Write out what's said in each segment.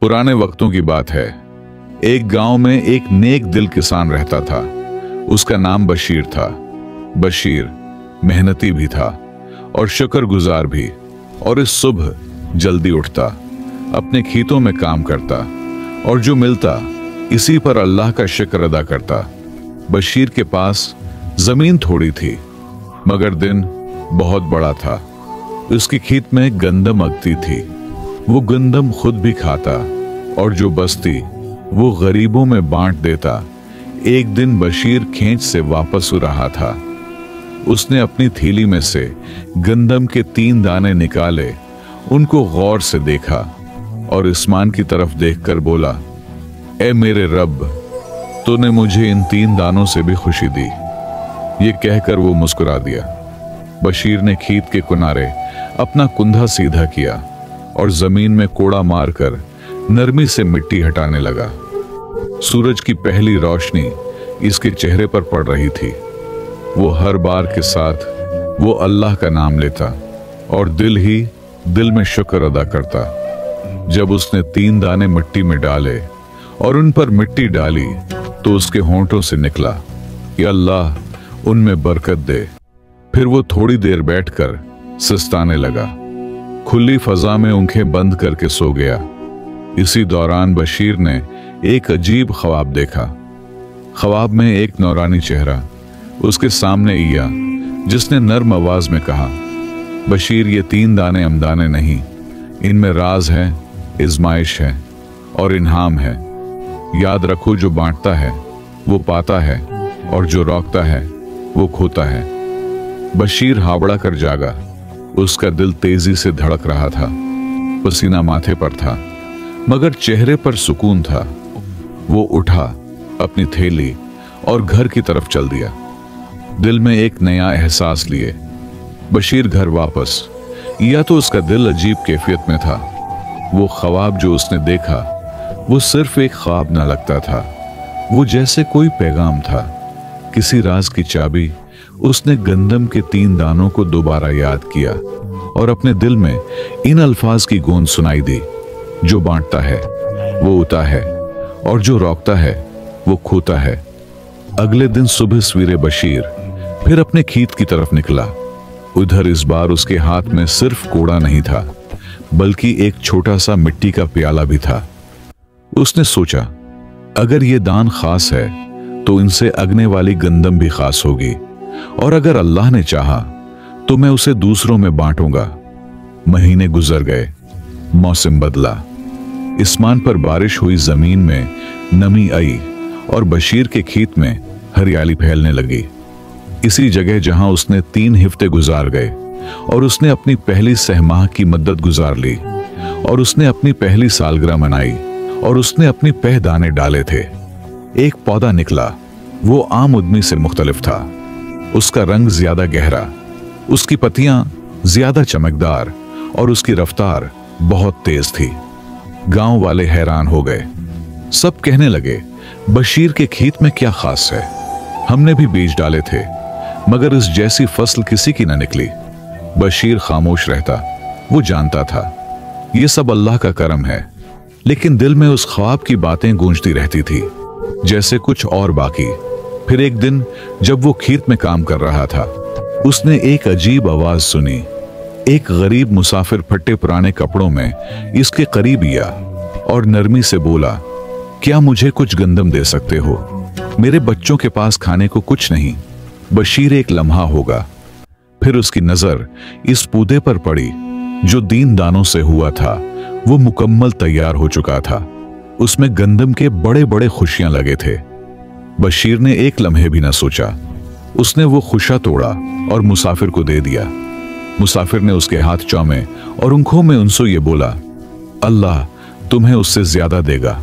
पुराने वक्तों की बात है। एक गांव में एक नेक दिल किसान रहता था। उसका नाम बशीर था। बशीर मेहनती भी था और शुक्रगुजार भी। और इस सुबह जल्दी उठता, अपने खेतों में काम करता और जो मिलता इसी पर अल्लाह का शुक्र अदा करता। बशीर के पास जमीन थोड़ी थी मगर दिन बहुत बड़ा था। उसके खेत में गंदम उगती थी। वो गंदम खुद भी खाता और जो बचती वो गरीबों में बांट देता। एक दिन बशीर खेत से वापस हो रहा था। उसने अपनी थैली में से गंदम के 3 दाने निकाले, उनको गौर से देखा और आसमान की तरफ देखकर बोला, ए मेरे रब, तूने मुझे इन 3 दानों से भी खुशी दी। ये कहकर वो मुस्कुरा दिया। बशीर ने खेत के किनारे अपना कुंधा सीधा किया और जमीन में कोड़ा मारकर नरमी से मिट्टी हटाने लगा। सूरज की पहली रोशनी इसके चेहरे पर पड़ रही थी। वो हर बार के साथ वो अल्लाह का नाम लेता और दिल ही दिल में शुक्र अदा करता। जब उसने 3 दाने मिट्टी में डाले और उन पर मिट्टी डाली तो उसके होंठों से निकला कि अल्लाह उनमें बरकत दे। फिर वो थोड़ी देर बैठकर सुस्ताने लगा। खुली फजा में आंखें बंद करके सो गया। इसी दौरान बशीर ने एक अजीब ख्वाब देखा। ख्वाब में एक नौरानी चेहरा उसके सामने आया जिसने नर्म आवाज में कहा, बशीर, ये 3 दाने अमदाने नहीं, इनमें राज है, इज़माइश है और इनाम है। याद रखो, जो बांटता है वो पाता है और जो रोकता है वो खोता है। बशीर हावड़ा कर जागा। उसका दिल तेजी से धड़क रहा था। पसीना माथे पर था मगर चेहरे पर सुकून था। वो उठा, अपनी थैली और घर की तरफ चल दिया, दिल में एक नया एहसास लिए। बशीर घर वापस, या तो उसका दिल अजीब कैफियत में था। वो ख्वाब जो उसने देखा वो सिर्फ एक ख्वाब ना लगता था, वो जैसे कोई पैगाम था, किसी राज की चाबी। उसने गंदम के 3 दानों को दोबारा याद किया और अपने दिल में इन अल्फाज की गूंज सुनाई दी, जो बांटता है वो उता है और जो रोकता है वो खोता है। अगले दिन सुबह सवेरे बशीर फिर अपने खेत की तरफ निकला। उधर इस बार उसके हाथ में सिर्फ कोड़ा नहीं था बल्कि एक छोटा सा मिट्टी का प्याला भी था। उसने सोचा, अगर ये दान खास है तो इनसे अगने वाली गंदम भी खास होगी और अगर अल्लाह ने चाहा तो मैं उसे दूसरों में बांटूंगा। महीने गुजर गए, मौसम बदला, आसमान पर बारिश हुई, जमीन में नमी आई और बशीर के खेत में हरियाली फैलने लगी। इसी जगह जहां उसने 3 हफ्ते गुजार गए और उसने अपनी पहली सहमाह की मद्दत गुजार ली और उसने अपनी पहली सालगिरह मनाई और उसने अपने पह दाने डाले थे। एक पौधा निकला। वो आम उद्मी से मुख्तलिफ था। उसका रंग ज्यादा गहरा, उसकी पत्तियां ज्यादा चमकदार और उसकी रफ्तार बहुत तेज थी। गांव वाले हैरान हो गए। सब कहने लगे, बशीर के खेत में क्या खास है? हमने भी बीज डाले थे मगर इस जैसी फसल किसी की न निकली। बशीर खामोश रहता। वो जानता था ये सब अल्लाह का करम है, लेकिन दिल में उस ख्वाब की बातें गूंजती रहती थी, जैसे कुछ और बाकी। फिर एक दिन जब वो खेत में काम कर रहा था, उसने एक अजीब आवाज सुनी। एक गरीब मुसाफिर फटे पुराने कपड़ों में इसके करीब आया और नरमी से बोला, क्या मुझे कुछ गंदम दे सकते हो? मेरे बच्चों के पास खाने को कुछ नहीं। बशीर एक लम्हा होगा, फिर उसकी नजर इस पौधे पर पड़ी जो 3 दानों से हुआ था। वो मुकम्मल तैयार हो चुका था। उसमें गंदम के बड़े बड़े खुशियां लगे थे। बशीर ने एक लम्हे भी न सोचा। उसने वो खुशा तोड़ा और मुसाफिर को दे दिया। मुसाफिर ने उसके हाथ चूमे और आंखों में उनसे ये बोला, अल्लाह तुम्हें उससे ज्यादा देगा।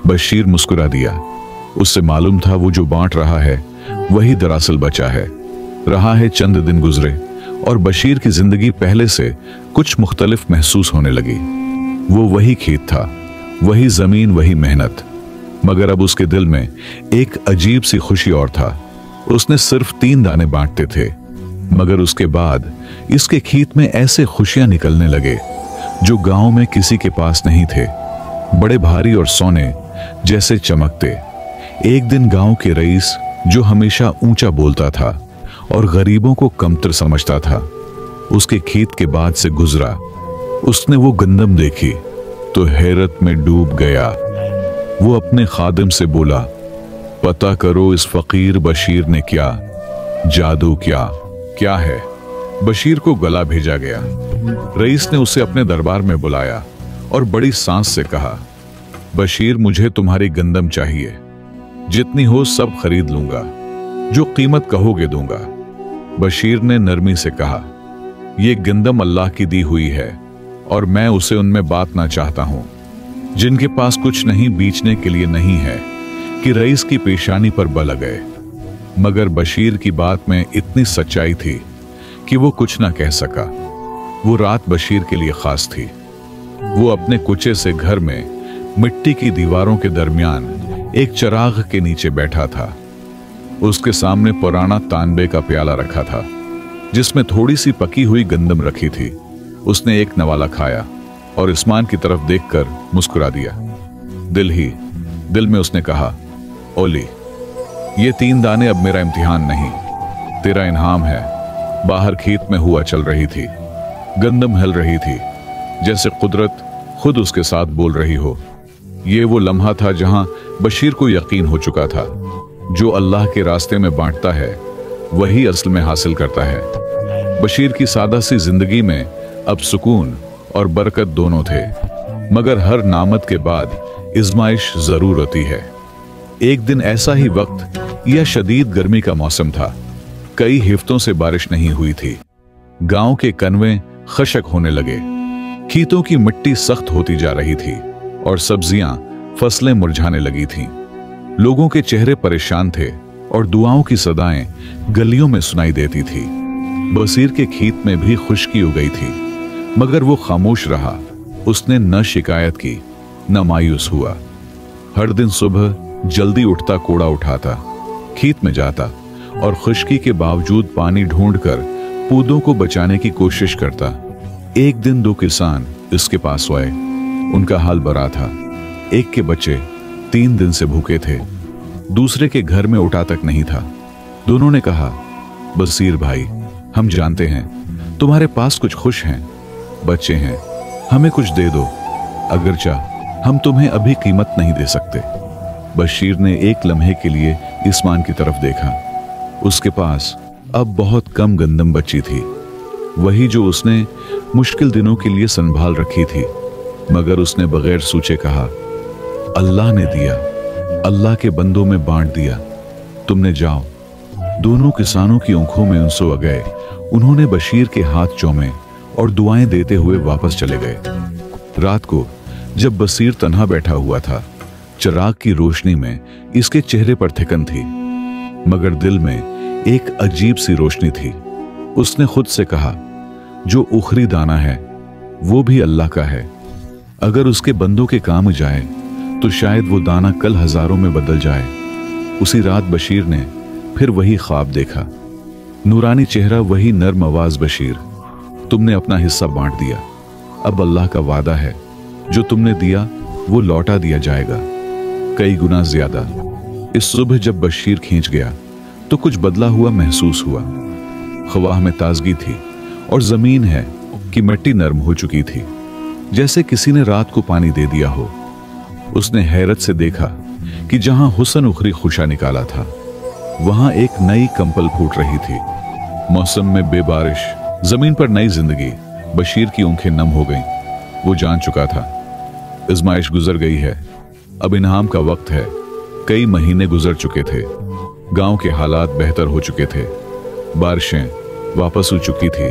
बशीर मुस्कुरा दिया। उससे मालूम था वो जो बांट रहा है वही दरअसल बचा है। रहा है चंद दिन गुजरे और बशीर की जिंदगी पहले से कुछ मुख्तलिफ महसूस होने लगी। वो वही खेत था, वही जमीन, वही मेहनत, मगर अब उसके दिल में एक अजीब सी खुशी और था। उसने सिर्फ 3 दाने बांटते थे मगर उसके बाद इसके खेत में ऐसे खुशियां निकलने लगे जो गांव में किसी के पास नहीं थे। बड़े भारी और सोने जैसे चमकते। एक दिन गांव के रईस, जो हमेशा ऊंचा बोलता था और गरीबों को कमतर समझता था, उसके खेत के बाद से गुजरा। उसने वो गंदम देखी तो हैरत में डूब गया। वो अपने खादिम से बोला, पता करो इस फकीर बशीर ने क्या जादू क्या है। बशीर को गला भेजा गया। रईस ने उसे अपने दरबार में बुलाया और बड़ी सांस से कहा, बशीर, मुझे तुम्हारी गंदम चाहिए। जितनी हो सब खरीद लूंगा, जो कीमत कहोगे दूंगा। बशीर ने नरमी से कहा, यह गंदम अल्लाह की दी हुई है और मैं उसे उनमें बांटना चाहता हूं जिनके पास कुछ नहीं, बेचने के लिए नहीं है। कि रईस की पेशानी पर बल गए। मगर बशीर की बात में इतनी सच्चाई थी कि वो कुछ ना कह सका। वो रात बशीर के लिए खास थी। वो अपने कुचे से घर में मिट्टी की दीवारों के दरमियान एक चिराग के नीचे बैठा था। उसके सामने पुराना तांबे का प्याला रखा था जिसमें थोड़ी सी पकी हुई गंदम रखी थी। उसने एक नवाला खाया और आसमान की तरफ देखकर मुस्कुरा दिया। दिल में उसने कहा, ओली, ये 3 दाने अब मेरा इम्तिहान नहीं, तेरा इनाम है। बाहर खेत में हुआ चल रही थी। गंदम हिल रही थी जैसे कुदरत खुद उसके साथ बोल रही हो। ये वो लम्हा था जहां बशीर को यकीन हो चुका था, जो अल्लाह के रास्ते में बांटता है वही असल में हासिल करता है। बशीर की सादा सी जिंदगी में अब सुकून और बरकत दोनों थे, मगर हर नामत के बाद इज़्माइश जरूर होती है। एक दिन ऐसा ही वक्त, यह शदीद गर्मी का मौसम था। कई हफ्तों से बारिश नहीं हुई थी। गांव के कनवे खशक होने लगे। खेतों की मिट्टी सख्त होती जा रही थी और सब्जियां, फसलें मुरझाने लगी थीं। लोगों के चेहरे परेशान थे और दुआओं की सदाएं गलियों में सुनाई देती थी। बशीर के खेत में भी खुश्की हो गई थी, मगर वो खामोश रहा। उसने न शिकायत की, न मायूस हुआ। हर दिन सुबह जल्दी उठता, कोड़ा उठाता, खेत में जाता और खुश्की के बावजूद पानी ढूंढकर पौधों को बचाने की कोशिश करता। एक दिन 2 किसान इसके पास आए। उनका हाल बुरा था। एक के बच्चे 3 दिन से भूखे थे, दूसरे के घर में उठा तक नहीं था। दोनों ने कहा, बशीर भाई, हम जानते हैं तुम्हारे पास कुछ खुश हैं, बच्चे हैं, हमें कुछ दे दो। अगरचा हम तुम्हें अभी कीमत नहीं दे सकते। बशीर ने एक लम्हे के लिए आसमान की तरफ देखा। उसके पास अब बहुत कम गंदम बची थी, वही जो उसने मुश्किल दिनों के लिए संभाल रखी थी। मगर उसने बगैर सोचे कहा, अल्लाह ने दिया, अल्लाह के बंदों में बांट दिया, तुमने जाओ। दोनों किसानों की आंखों में आंसू आ गए। उन्होंने बशीर के हाथ चूमे और दुआएं देते हुए वापस चले गए। रात को जब बशीर तन्हा बैठा हुआ था, चिराग की रोशनी में इसके चेहरे पर थिकन थी, मगर दिल में एक अजीब सी रोशनी थी। उसने खुद से कहा, जो उखरी दाना है वो भी अल्लाह का है। अगर उसके बंदों के काम जाए तो शायद वो दाना कल हजारों में बदल जाए। उसी रात बशीर ने फिर वही ख्वाब देखा। नूरानी चेहरा, वही नर्म आवाज, बशीर, तुमने अपना हिस्सा बांट दिया। अब अल्लाह का वादा है, जो तुमने दिया वो लौटा दिया जाएगा, कई गुना ज्यादा। इस सुबह जब बशीर खींच गया तो कुछ बदला हुआ महसूस हुआ। खवाह में ताजगी थी और जमीन है कि मिट्टी नरम हो चुकी थी, जैसे किसी ने रात को पानी दे दिया हो। उसने हैरत से देखा कि जहां हुसन उखरी खुशा निकाला था, वहां एक नई कंपल फूट रही थी। मौसम में बेबारिश, जमीन पर नई जिंदगी। बशीर की आंखें नम हो गईं। वो जान चुका था, आजमाइश गुजर गई है, अब इनाम का वक्त है। कई महीने गुजर चुके थे। गांव के हालात बेहतर हो चुके थे। बारिशें वापस हो चुकी थी,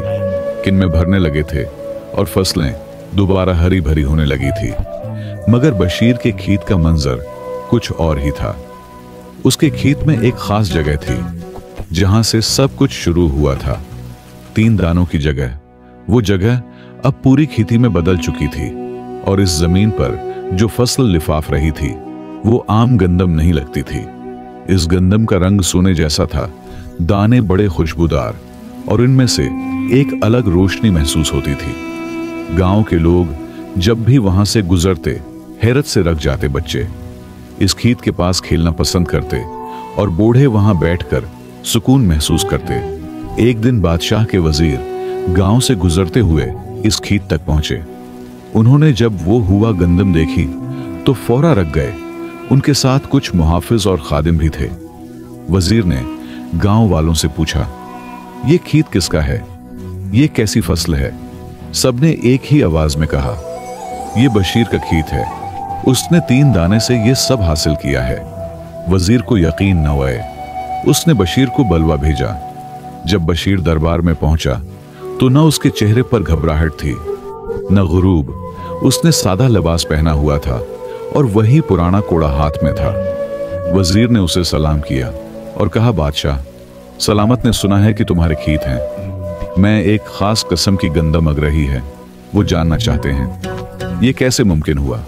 किन में भरने लगे थे और फसलें दोबारा हरी भरी होने लगी थी। मगर बशीर के खेत का मंजर कुछ और ही था। उसके खेत में एक खास जगह थी जहां से सब कुछ शुरू हुआ था। 3 दानों की जगह वो जगह अब पूरी खेती में बदल चुकी थी और इस जमीन पर जो फसल लिफाफ रही थी वो आम गंदम नहीं लगती थी। इस गंदम का रंग सोने जैसा था, दाने बड़े खुशबूदार और इनमें से एक अलग रोशनी महसूस होती थी। गांव के लोग जब भी वहां से गुजरते हैरत से रख जाते बच्चे इस खीत के पास खेलना पसंद करते और बूढ़े वहां बैठकर सुकून महसूस करते। एक दिन बादशाह के वजीर गांव से गुजरते हुए इस खीत तक पहुंचे। उन्होंने जब वो हुआ गंदम देखी तो फौरा रख गए। उनके साथ कुछ मुहाफिज और खादिम भी थे। वजीर ने गांव वालों से पूछा, ये खीत किसका है? ये कैसी फसल है? सबने एक ही आवाज में कहा, ये बशीर का खीत है। उसने 3 दाने से ये सब हासिल किया है। वजीर को यकीन न हुआ। उसने बशीर को बलवा भेजा। जब बशीर दरबार में पहुंचा तो न उसके चेहरे पर घबराहट थी न गुरूब। उसने सादा लिबास पहना हुआ था और वही पुराना कोड़ा हाथ में था। वजीर ने उसे सलाम किया और कहा, बादशाह, सलामत ने सुना है कि तुम्हारे खीत हैं। मैं एक खास किस्म की गंदम अग रही है, वो जानना चाहते हैं, ये कैसे मुमकिन हुआ?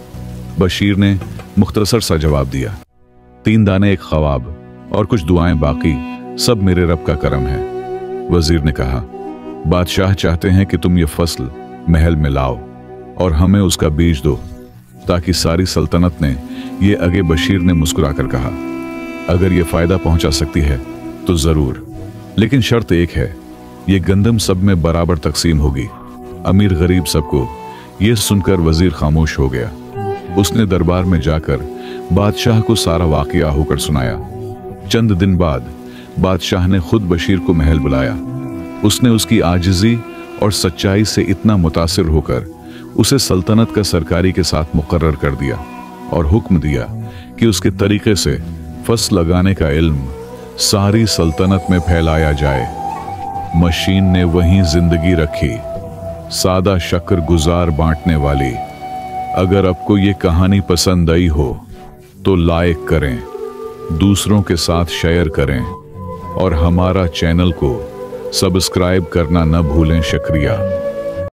बशीर ने मुख्तसर सा जवाब दिया, 3 दाने एक ख्वाब और कुछ दुआएं बाकी, सब मेरे रब का करम है। वजीर ने कहा, बादशाह चाहते हैं कि तुम ये फसल महल में लाओ और हमें उसका बीज दो ताकि सारी सल्तनत ने ये अगे। बशीर ने मुस्कुराकर कहा, अगर ये फायदा पहुंचा सकती है तो जरूर, लेकिन शर्त एक है, ये गंदम सब में बराबर तकसीम होगी, अमीर गरीब सबको। ये सुनकर वजीर खामोश हो गया। उसने दरबार में जाकर बादशाह को सारा वाकया होकर सुनाया। चंद दिन बाद बादशाह ने खुद बशीर को महल बुलाया। उसने उसकी आजिजी और सच्चाई से इतना मुतासिर होकर उसे सल्तनत का सरकारी के साथ मुकर्रर कर दिया और हुक्म दिया कि उसके तरीके से फसल लगाने का इल्म सारी सल्तनत में फैलाया जाए। मशीन ने वहीं जिंदगी रखी, सादा शक्र गुजार बांटने वाली। अगर आपको ये कहानी पसंद आई हो तो लाइक करें, दूसरों के साथ शेयर करें और हमारा चैनल को सब्सक्राइब करना न भूलें। शुक्रिया।